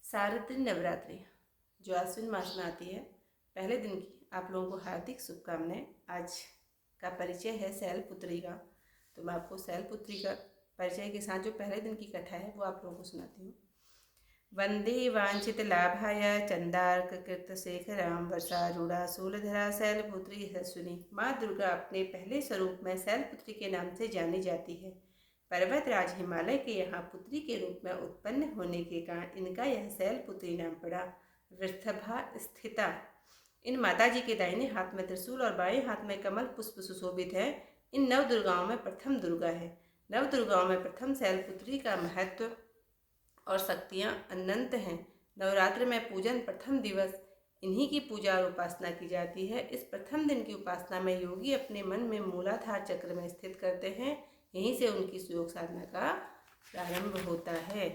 शारदीय नवरात्रि जो आश्विन मास में आती है, पहले दिन की आप लोगों को हार्दिक शुभकामनाएं। आज का परिचय है शैलपुत्री का, तो मैं आपको शैलपुत्री का परिचय के साथ जो पहले दिन की कथा है वो आप लोगों को सुनाती हूँ। वंदे वांछित लाभाय चंदार्क कृत शेखराम वर्षारूढ़ा शूलधरा शैलपुत्री यशस्विनी। माँ दुर्गा अपने पहले स्वरूप में शैलपुत्री के नाम से जानी जाती है। पर्वतराज हिमालय के यहाँ पुत्री के रूप में उत्पन्न होने के कारण इनका यह शैलपुत्री नाम पड़ा। वृषभा स्थिता। इन माताजी के दाहिने हाथ में त्रिशूल और बाएं हाथ में कमल पुष्प सुशोभित है। इन नव दुर्गाओं में प्रथम दुर्गा है। नव दुर्गाओं में प्रथम शैलपुत्री का महत्व और शक्तियाँ अनंत हैं। नवरात्र में पूजन प्रथम दिवस इन्हीं की पूजा और उपासना की जाती है। इस प्रथम दिन की उपासना में योगी अपने मन में मूलाधार चक्र में स्थित करते हैं। यहीं से उनकी योग साधना का प्रारंभ होता है।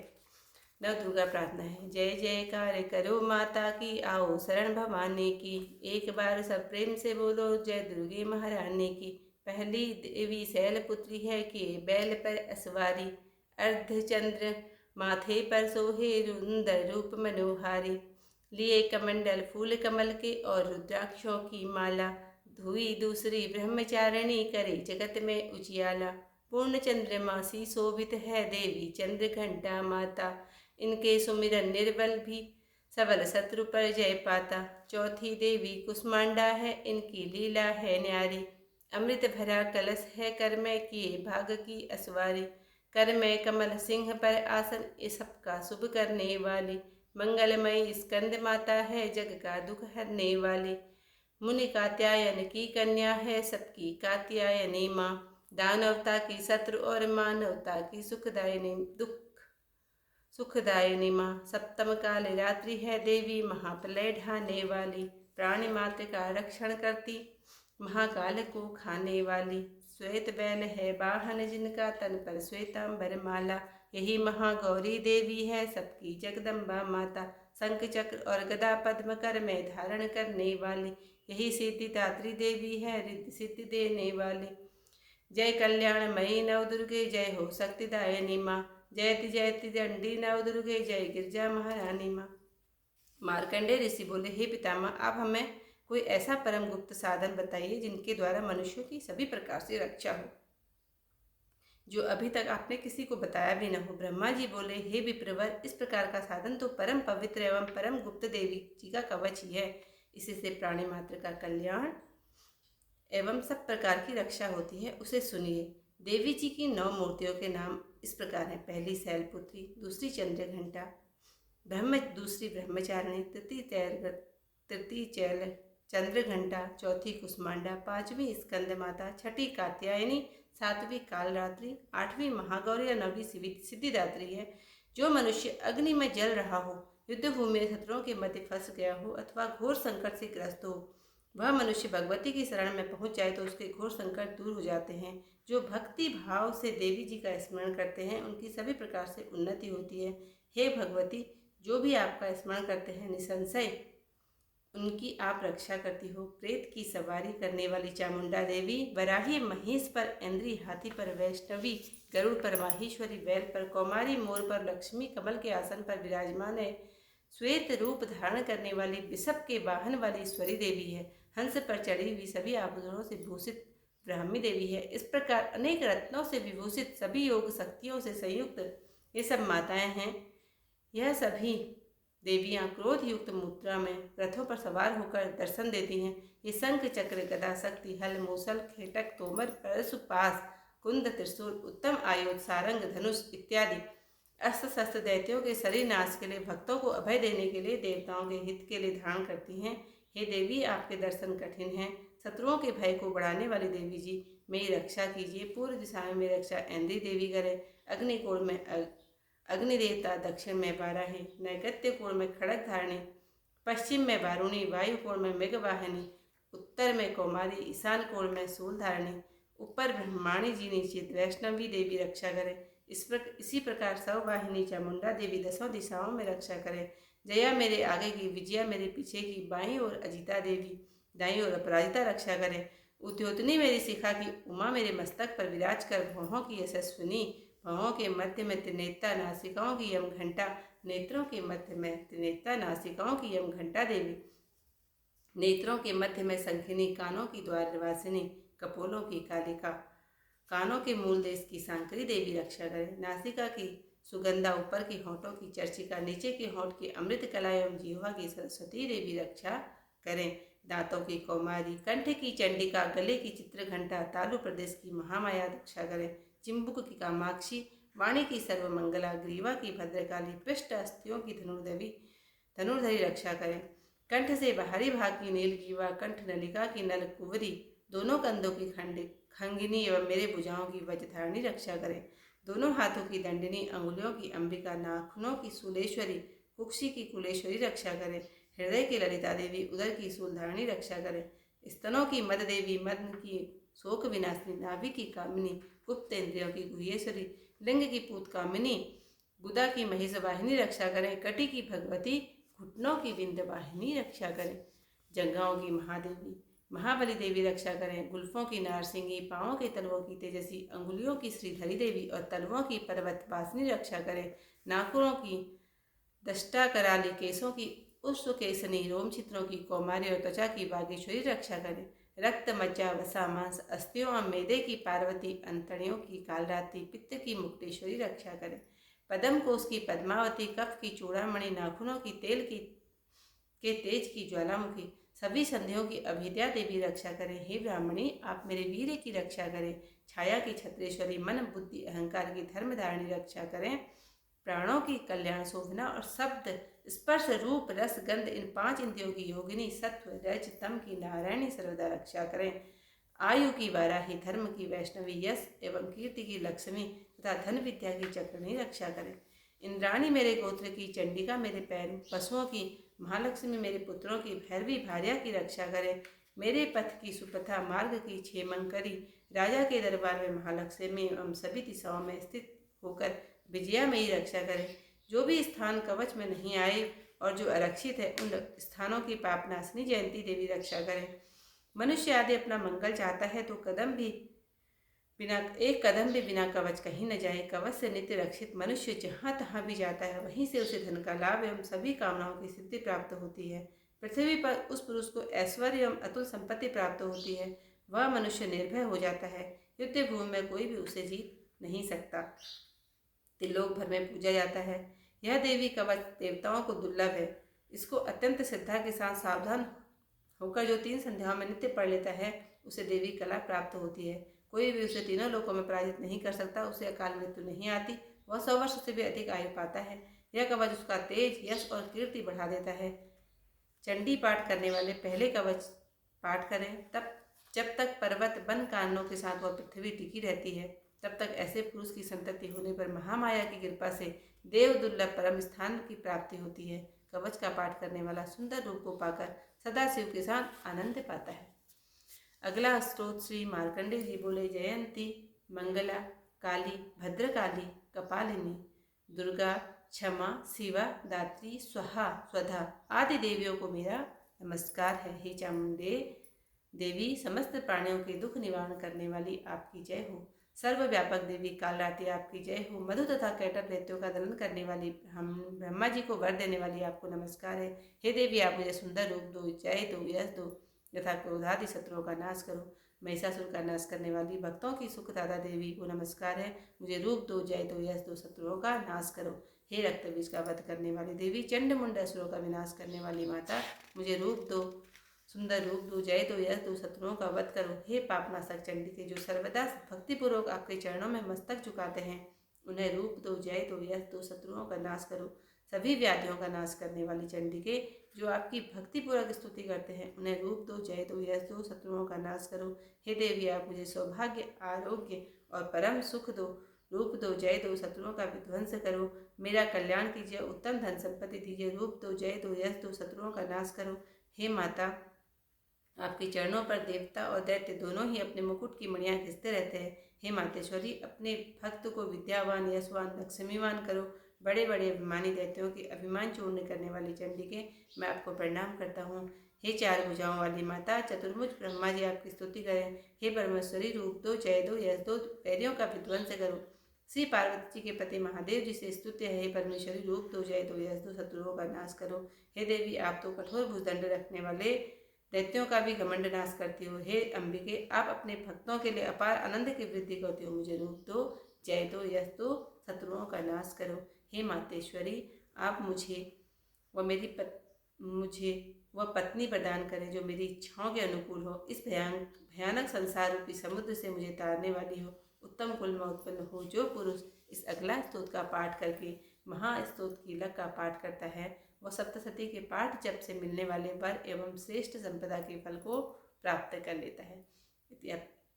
नव दुर्गा प्रार्थना है। जय जयकार करो माता की, आओ शरण भवानी की। एक बार सब प्रेम से बोलो जय दुर्गे महारानी की। पहली देवी शैलपुत्री है कि बैल पर असवारी, अर्धचंद्र माथे पर सोहे रुंदर रूप मनोहारी। लिए कमंडल फूल कमल के और रुद्राक्षों की माला, धुई दूसरी ब्रह्मचारिणी करे जगत में उजियाला। पूर्ण चंद्रमासी शोभित है देवी चंद्र घंटा माता, इनके सुमिरन निर्बल भी सबल शत्रु पर जय पाता। चौथी देवी कुष्मांडा है, इनकी लीला है न्यारी। अमृत भरा कलश है कर में किए भाग की असवारी। कर में कमल सिंह पर आसन, इस सबका शुभ करने वाली। मंगलमयी स्कंद माता है, जग का दुख हरने वाली। मुनि कात्यायन की कन्या है, सबकी कात्यायनी माँ। दानवता की शत्रु और मानवता की सुखदायिनी माँ। सप्तम काल रात्रि है देवी महाप्रलय ढाने वाली। प्राणी मात्र का रक्षण करती, महाकाल को खाने वाली। श्वेत बैल है वाहन, जिनका तन पर श्वेतांबर माला। यही महागौरी देवी है, सबकी जगदम्बा माता। शंख चक्र और गदा पद्म कर में धारण करने वाली। यही सिद्धिदात्री देवी है, रिद्धि सिद्धि देने वाली। जय कल्याणमयी नव दुर्गे, जय हो शक्तिदायिनी माँ। जयति जयति दंडी नव दुर्गे, जय गिरजा महारानी माँ। मार्कंडेय ऋषि बोले, हे पितामह, आप हमें कोई ऐसा परम गुप्त साधन बताइए जिनके द्वारा मनुष्यों की सभी प्रकार से रक्षा हो, जो अभी तक आपने किसी को बताया भी न हो। ब्रह्मा जी बोले, हे विप्रवर, इस प्रकार का साधन तो परम पवित्र एवं परम गुप्त देवी जी का कवच ही है। इसी से प्राणी मात्र का कल्याण एवं सब प्रकार की रक्षा होती है, उसे सुनिए। देवी जी की 9 मूर्तियों के नाम इस प्रकार हैं। पहली शैलपुत्री, दूसरी चंद्रघंटा, दूसरी ब्रह्मचारिणी, तृतीय चंद्रघंटा, चौथी कुष्मांडा, 5वीं स्कंद माता, छठी कात्यायनी, 7वीं कालरात्रि, 8वीं महागौरी और 9वीं सिद्धिदात्री है। जो मनुष्य अग्नि में जल रहा हो, युद्ध भूमि में शत्रुओं के मध्य फंस गया हो अथवा घोर संकट से ग्रस्त हो, वह मनुष्य भगवती की शरण में पहुंच जाए तो उसके घोर संकट दूर हो जाते हैं। जो भक्ति भाव से देवी जी का स्मरण करते हैं, उनकी सभी प्रकार से उन्नति होती है। हे भगवती, जो भी आपका स्मरण करते हैं, निसंशय उनकी आप रक्षा करती हो। प्रेत की सवारी करने वाली चामुंडा देवी, वराही महिष पर, इंद्री हाथी पर, वैष्णवी गरुड़ पर, माहेश्वरी बैल पर, कौमारी मोर पर, लक्ष्मी कमल के आसन पर विराजमान है। श्वेत रूप धारण करने वाली विषभ के वाहन वाली ईश्वरी देवी है। हंस पर चढ़ी हुई सभी आभूषणों से भूषित ब्राह्मी देवी है। इस प्रकार अनेक रत्नों से विभूषित सभी योग शक्तियों से संयुक्त ये सब माताएं हैं। यह सभी देवियां क्रोध युक्त मुद्रा में रथों पर सवार होकर दर्शन देती हैं। ये शंख चक्र गदा शक्ति हल मूसल खेटक तोमर परशुपास कुंद त्रिशूल उत्तम आयुध सारंग धनुष इत्यादि अस्त्र शस्त्र दैत्यों के शरीर नाश के लिए, भक्तों को अभय देने के लिए, देवताओं के हित के लिए धारण करती हैं। हे देवी, आपके दर्शन कठिन हैं। शत्रुओं के भय को बढ़ाने वाली देवी जी, मेरी रक्षा कीजिए। पूर्व दिशा में मेरी रक्षा इंद्री देवी करे। अग्निकोण में अग्नि देवता, दक्षिण में वाराही, नैगत्य कोण में खड़ग धारणी, पश्चिम में वारुणी, वायु कोण में मेघवाहिनी, उत्तर में कौमारी, ईशान कोण में शूल धारणी, ऊपर ब्रह्माणी जी, नीचे वैष्णवी देवी रक्षा करे। इसी प्रकार सौवाहिनी चामुंडा देवी 10 दिशाओं में रक्षा करे। जया मेरे आगे की, विजया मेरे पीछे की, बाईं ओर अजिता देवी, दाईं ओर अपराजिता रक्षा करे। उद्योतनी मेरी शिखा की, उमा मेरे मस्तक पर विराज कर, भौहों की यशस्विनी, भौहों के मध्य में त्रिनेता, नासिकाओं की यम घंटा, नेत्रों के मध्य में त्रिनेत्रा, नासिकाओं की यम घंटा देवी, नेत्रों के मध्य में शंखिनी, कानों की द्वारवासिनी, कपोलों की कालिका, कानों के मूल देश की सांकरी देवी रक्षा करें। नासिका की सुगंधा, ऊपर की होठों की चर्चिका, नीचे के होठ की अमृत कला एवं जीवा की सरस्वती देवी रक्षा करें। दांतों की कौमारी, कंठ की चंडिका, गले की चित्रघंटा, तालु प्रदेश की महामाया रक्षा करें। चिंबुक की कामाक्षी, वाणी की सर्वमंगला, ग्रीवा की भद्रकाली, पृष्ठ अस्थियों की धनुर्धरी रक्षा करें। कंठ से बाहरी भाग की नीलग्रीवा, कंठ नलिका की नल कुंवरी, दोनों कंधों की खंगिनी एवं मेरे भुजाओं की वज्रधारणी रक्षा करें। दोनों हाथों की दंडिनी, अंगुलियों की अंबिका, नाखूनों की शूलेश्वरी, कुक्षी की कुलेश्वरी रक्षा करें। हृदय की ललिता देवी, उदर की शूलधारणी रक्षा करें। स्तनों की मद देवी, मद की शोक विनाशिनी, नाभि की कामिनी, गुप्त इंद्रियों की गुह्येश्वरी, लिंग की पूत कामिनी, गुदा की महिष वाहिनी रक्षा करें। कटी की भगवती, घुटनों की विंध्य वाहिनी रक्षा करें। जंघाओं की महादेवी, महाबली देवी रक्षा करें। गुल्फों की नारसिंगी, पांवों के तलवों की तेजसी, अंगुलियों की श्रीधरी देवी और तलवों की पर्वतवासिनी रक्षा करें। नाखूनों की दष्टा कराली, केसों की उष्ण केसनी, रोम चित्रों की कौमारी और त्वचा की बागेश्वरी रक्षा करें। रक्त, मज्जा, वसा, मांस, अस्थियों और मेदे की पार्वती, अंतड़ियों की कालरात्रि, पित्त की मुक्तेश्वरी रक्षा करें। पद्म कोश की पद्मावती, कफ की चूड़ामणि, नाखूनों की तेल की के तेज की ज्वालामुखी, सभी संधियों की अभिद्या देवी रक्षा करें। हे ब्राह्मणी, आप मेरे वीर की रक्षा करें। छाया की छत्रेश्वरी, मन बुद्धि अहंकार की धर्मधारिणी रक्षा करें। प्राणों की कल्याण शोभना और शब्द, स्पर्श, रूप, रस, गंध, इन 5 इंद्रियों की योगिनी, सत्व रज तम की नारायणी सर्वदा रक्षा करें। आयु की वाराही, धर्म की वैष्णवी, यश एवं कीर्ति की लक्ष्मी तथा धन विद्या की चक्रणी रक्षा करें। इंद्राणी मेरे गोत्र की, चंडिका मेरे पैरों, पशुओं की, महालक्ष्मी मेरे पुत्रों की, भैरवी भार्या की रक्षा करें। मेरे पथ की सुपथा, मार्ग की क्षेमंकरी, राजा के दरबार में महालक्ष्मी एवं सभी दिशाओं में स्थित होकर विजया में ही रक्षा करें। जो भी स्थान कवच में नहीं आए और जो आरक्षित है, उन स्थानों की पापनाशिनी जयंती देवी रक्षा करें। मनुष्य आदि अपना मंगल चाहता है तो एक कदम भी बिना कवच कहीं न जाए। कवच से नित्य रक्षित मनुष्य जहाँ तहाँ भी जाता है, वहीं से उसे धन का लाभ एवं सभी कामनाओं की सिद्धि प्राप्त होती है। पृथ्वी पर उस पुरुष को ऐश्वर्य एवं अतुल संपत्ति प्राप्त होती है। वह मनुष्य निर्भय हो जाता है। युद्ध भूमि में कोई भी उसे जीत नहीं सकता। त्रिलोक भर में पूजा जाता है। यह देवी कवच देवताओं को दुर्लभ है। इसको अत्यंत श्रद्धा के साथ सावधान होकर जो 3 संध्याओं में नित्य पढ़ लेता है, उसे देवी कला प्राप्त होती है। कोई भी उसे तीनों लोकों में पराजित नहीं कर सकता। उसे अकाल मृत्यु नहीं आती। वह 100 वर्ष से भी अधिक आयु पाता है। यह कवच उसका तेज, यश और कीर्ति बढ़ा देता है। चंडी पाठ करने वाले पहले कवच पाठ करें, तब जब तक पर्वत वन काननों के साथ वह पृथ्वी टिकी रहती है, तब तक ऐसे पुरुष की संतति होने पर महामाया की कृपा से देव दुर्लभ परम स्थान की प्राप्ति होती है। कवच का पाठ करने वाला सुंदर रूप को पाकर सदा शिव के साथ आनंद पाता है। अगला स्तोत्र श्री मार्कंडेय जी बोले। जयंती, मंगला, काली, भद्रकाली, कपालिनी, दुर्गा, क्षमा, शिवा, दात्री, स्वाहा, स्वधा आदि देवियों को मेरा नमस्कार है। हे चामुंडे देवी, समस्त प्राणियों के दुख निवारण करने वाली आपकी जय हो। सर्वव्यापक देवी कालरात्रि आपकी जय हो। मधु तथा कैटभ दैत्यों का दलन करने वाली, हम ब्रह्मा जी को वर देने वाली आपको नमस्कार है। हे देवी, आप मुझे सुंदर रूप दो, जय दो, यश दो, यथा क्रोधादि शत्रुओं का नाश करो। महिषासुर का नाश करने वाली भक्तों की सुखदाता देवी को नमस्कार है। मुझे रूप दो, जय दो, यश दो, शत्रुओं का नाश करो। हे रक्त बीज का वध करने वाली देवी, चंड मुंड असुरों का विनाश करने वाली माता, मुझे रूप दो, सुंदर रूप दो, जय दो, यश दो, शत्रुओं का वध करो। हे पापनाशक चंडिके, जो सर्वदा भक्तिपूर्वक आपके चरणों में मस्तक झुकाते हैं, उन्हें रूप दो, जय दो, यश दो, शत्रुओं का नाश करो। सभी व्याधियों का नाश करने वाली चंडिके, जो आपकी भक्तिपूर्वक स्तुति करते हैं, उन्हें रूप दो, जय दो, यश दो, शत्रुओं का नाश करो। हे देवी, आप मुझे सौभाग्य, आरोग्य और परम सुख दो। रूप दो, जय दो, शत्रुओं का विध्वंस करो। मेरा कल्याण कीजिए, उत्तम धन संपत्ति दीजिए। रूप दो, जय दो, यश दो, शत्रुओं का नाश करो। हे माता, आपके चरणों पर देवता और दैत्य दोनों ही अपने मुकुट की मणियां घिसते रहते हैं। हे मातेश्वरी, अपने भक्त को विद्यावान, यशवान, लक्ष्मीवान करो। बड़े बड़े अभिमानी दैत्यों के अभिमान चूर्ण करने वाली चंडिके, मैं आपको प्रणाम करता हूँ। हे 4 भुजाओं वाली माता, चतुर्भुज ब्रह्मा जी आपकी स्तुति करें। हे परमेश्वरी, रूप दो, जय दो, यश दो, वैरियों का विध्वंस करो। श्री पार्वती जी के पति महादेव जी से स्तुत्य है, हे परमेश्वरी रूप दो, जय दो, यश दो, शत्रुओं का नाश करो। हे देवी आप तो कठोर भुजदंड रखने वाले दैत्यों का भी घमंड नाश करती हो। हे अंबिके आप अपने भक्तों के लिए अपार आनंद की वृद्धि करती हो। मुझे रूप दो, जय दो, यश दो, शत्रुओं का नाश करो। हे मातेश्वरी आप मुझे वह पत्नी प्रदान करें जो मेरी इच्छाओं के अनुकूल हो। इस भयानक संसार रूपी समुद्र से मुझे तारने वाली हो। उत्तम कुल में उत्पन्न हो जो पुरुष इस अगला स्तोत्र का पाठ करके महास्तोत्र कीलक का पाठ करता है, वह सप्तशती के पाठ जप से मिलने वाले वर एवं श्रेष्ठ संपदा के फल को प्राप्त कर लेता है।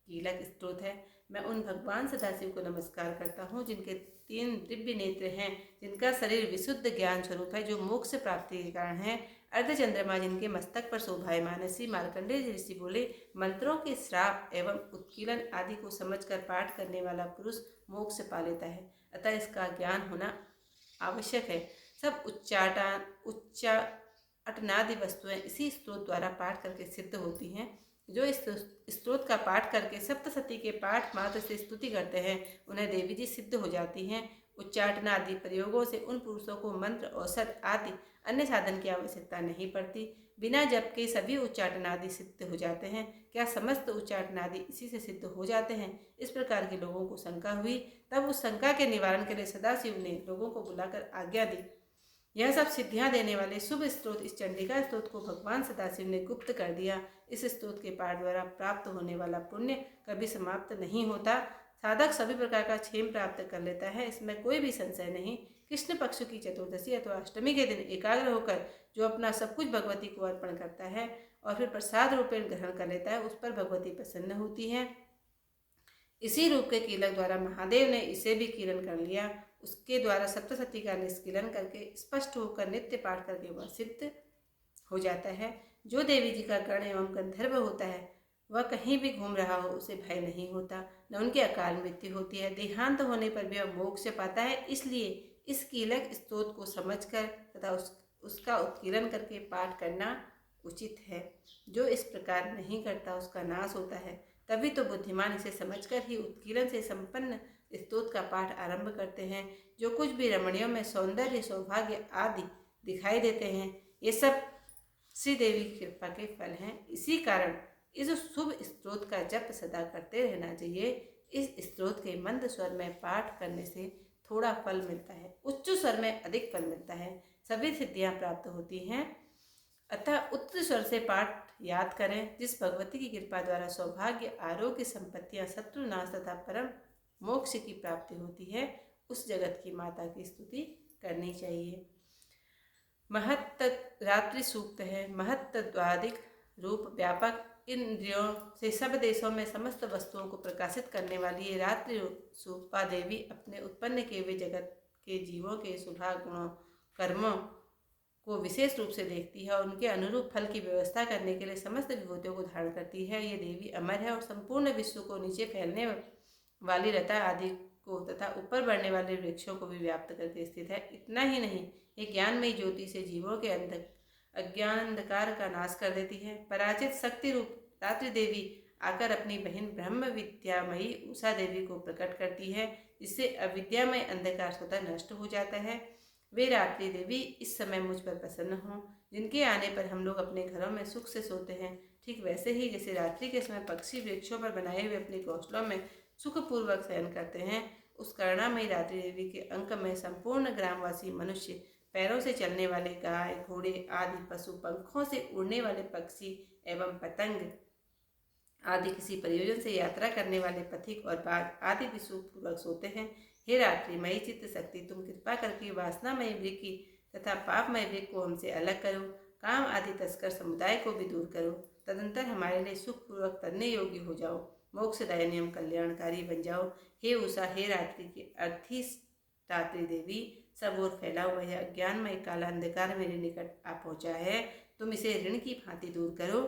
कीलक स्तोत्र है। मैं उन भगवान सदाशिव को नमस्कार करता हूँ जिनके 3 दिव्य नेत्र हैं, जिनका शरीर विशुद्ध ज्ञान स्वरूप है, जो मोक्ष प्राप्ति के कारण है। अर्धचंद्रमा जिनके मस्तक पर शोभायमान है। श्री मार्कंडेय ऋषि बोले, मंत्रों के श्राप एवं उत्कीलन आदि को समझकर पाठ करने वाला पुरुष मोक्ष पा लेता है, अतः इसका ज्ञान होना आवश्यक है। सब उच्चाटनादि वस्तुएं इसी स्त्रोत द्वारा पाठ करके सिद्ध होती हैं। जो इस स्त्रोत का पाठ करके सप्तशती के पाठ मात्र से स्तुति करते हैं, उन्हें देवी जी सिद्ध हो जाती हैं। उच्चाटन आदि प्रयोगों से उन पुरुषों को मंत्र, औषध आदि अन्य साधन की आवश्यकता नहीं पड़ती। बिना जप के सभी उच्चाटन आदि सिद्ध हो जाते हैं। क्या समस्त उच्चाटन आदि इसी से सिद्ध हो जाते हैं? इस प्रकार के लोगों को शंका हुई। तब उस शंका के निवारण के लिए सदाशिव ने लोगों को बुलाकर आज्ञा दी। यह सब सिद्धियां देने वाले शुभ स्त्रोत इस चंडिका स्त्रोत को भगवान सदाशिव ने गुप्त कर दिया। इस स्त्रोत के पाठ द्वारा प्राप्त होने वाला पुण्य कभी समाप्त नहीं होता। साधक सभी प्रकार का क्षेम प्राप्त कर लेता है, इसमें कोई भी संशय नहीं। कृष्ण पक्ष की चतुर्दशी अथवा अष्टमी के दिन एकाग्र होकर जो अपना सब कुछ भगवती को अर्पण करता है और फिर प्रसाद रूपेण ग्रहण कर लेता है, उस पर भगवती प्रसन्न होती है। इसी रूप के कीलक द्वारा महादेव ने इसे भी कीलन कर लिया। उसके द्वारा सप्तशती का निष्कीलन करके स्पष्ट होकर नित्य पाठ करके वह सिद्ध हो जाता है। जो देवी जी का गण एवं गंधर्व होता है, वह कहीं भी घूम रहा हो उसे भय नहीं होता, न उनकी अकाल मृत्यु होती है। देहांत होने पर भी वह मोक्ष पाता है। इसलिए इस कीलक स्तोत्र को समझकर तथा उसका उत्कीलन करके पाठ करना उचित है। जो इस प्रकार नहीं करता उसका नाश होता है। तभी तो बुद्धिमान इसे समझकर ही उत्कीलन से संपन्न स्तोत्र का पाठ आरंभ करते हैं। जो कुछ भी रमणियों में सौंदर्य, सौभाग्य आदि दिखाई देते हैं, ये सब श्री देवी की कृपा के फल हैं। इसी कारण इस शुभ स्तोत्र का जप सदा करते रहना चाहिए। इस स्तोत्र के मंद स्वर में पाठ करने से थोड़ा फल मिलता है, उच्च स्वर में अधिक फल मिलता है, सभी सिद्धियां प्राप्त होती हैं। अतः उच्च स्वर से पाठ याद करें। जिस भगवती की कृपा द्वारा सौभाग्य, आरोग्य, संपत्तियां, शत्रुनाश तथा परम मोक्ष की प्राप्ति होती है, उस जगत की माता की स्तुति करनी चाहिए। महत्त रात्रि सूक्त है। महत्त्वादिक रूप व्यापक इंद्रियों से सब देशों में समस्त वस्तुओं को प्रकाशित करने वाली ये रात्रि सूक्ता देवी अपने उत्पन्न किए हुए जगत के जीवों के शुभाग गुणों, कर्मों को विशेष रूप से देखती है और उनके अनुरूप फल की व्यवस्था करने के लिए समस्त विभूतियों को धारण करती है। ये देवी अमर है और संपूर्ण विश्व को नीचे फैलने वाली लता आदि को तथा ऊपर बढ़ने वाले वृक्षों को भी व्याप्त करके स्थित है। इतना ही नहीं, ये ज्ञानमयी ज्योति से जीवों के अज्ञान अंधकार का नाश कर देती है। पराजित शक्ति रूप रात्रि देवी आकर अपनी बहन ब्रह्म विद्यामयी उषा देवी को प्रकट करती है, जिससे अविद्यामय अंधकार स्वतः नष्ट हो जाता है। वे रात्रि देवी इस समय मुझ पर प्रसन्न हों, जिनके आने पर हम लोग अपने घरों में सुख से सोते हैं। ठीक वैसे ही जैसे रात्रि के समय पक्षी वृक्षों पर बनाए हुए अपने घोंसलों में सुखपूर्वक शयन करते हैं, उस करुणामयी रात्रि देवी के अंक में संपूर्ण ग्रामवासी मनुष्य, पैरों से चलने वाले गाय, घोड़े आदि पशु, पंखों से उड़ने वाले पक्षी एवं पतंग आदि, किसी प्रयोजन से यात्रा करने वाले पथिक और बाघ आदि भी सुखपूर्वक सोते हैं। हे रात्रिमयी चित्त शक्ति, तुम कृपा करके वासनामय वृक्ष तथा पापमय वृक्ष को हमसे अलग करो, काम आदि तस्कर समुदाय को भी दूर करो, तदंतर हमारे लिए सुखपूर्वक तरने योग्य हो जाओ, मोक्षदायिनी एवं कल्याणकारी बन जाओ। हे उषा, हे रात्रि की रात्रि देवी, सब ओर फैला हुआ यह अज्ञानमय काला अंधकार मेरे निकट आ पहुंचा है, तुम इसे ऋण की भांति दूर करो।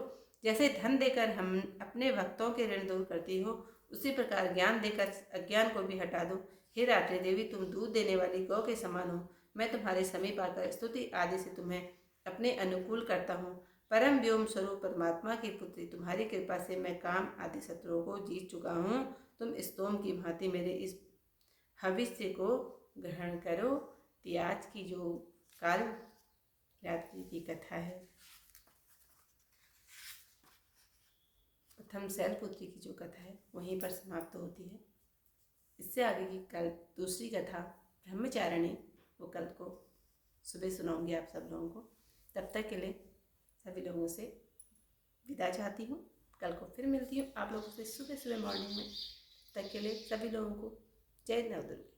जैसे धन देकर हम अपने भक्तों के ऋण दूर करती हो, उसी प्रकार ज्ञान देकर अज्ञान को भी हटा दो। हे रात्रि देवी, तुम दूध देने वाली गौ के समान हो। मैं तुम्हारे समीप आकर स्तुति आदि से तुम्हें अपने अनुकूल करता हूँ। परम व्योम स्वरूप परमात्मा की पुत्री, तुम्हारी कृपा से मैं काम आदि शत्रुओं को जीत चुका हूँ। तुम स्तोम की भांति मेरे इस हविष्य को ग्रहण करो। तो आज की जो काल रात्रि की कथा है, प्रथम शैलपुत्री की जो कथा है वहीं पर समाप्त होती है। इससे आगे की कल दूसरी कथा ब्रह्मचारिणी, वो कल को सुबह सुनाऊंगी आप सब लोगों को। तब तक के लिए सभी लोगों से विदा चाहती हूँ। कल को फिर मिलती हूँ आप लोगों से सुबह सुबह मॉर्निंग में। तब तक के लिए सभी लोगों को जय नवदुर्गा।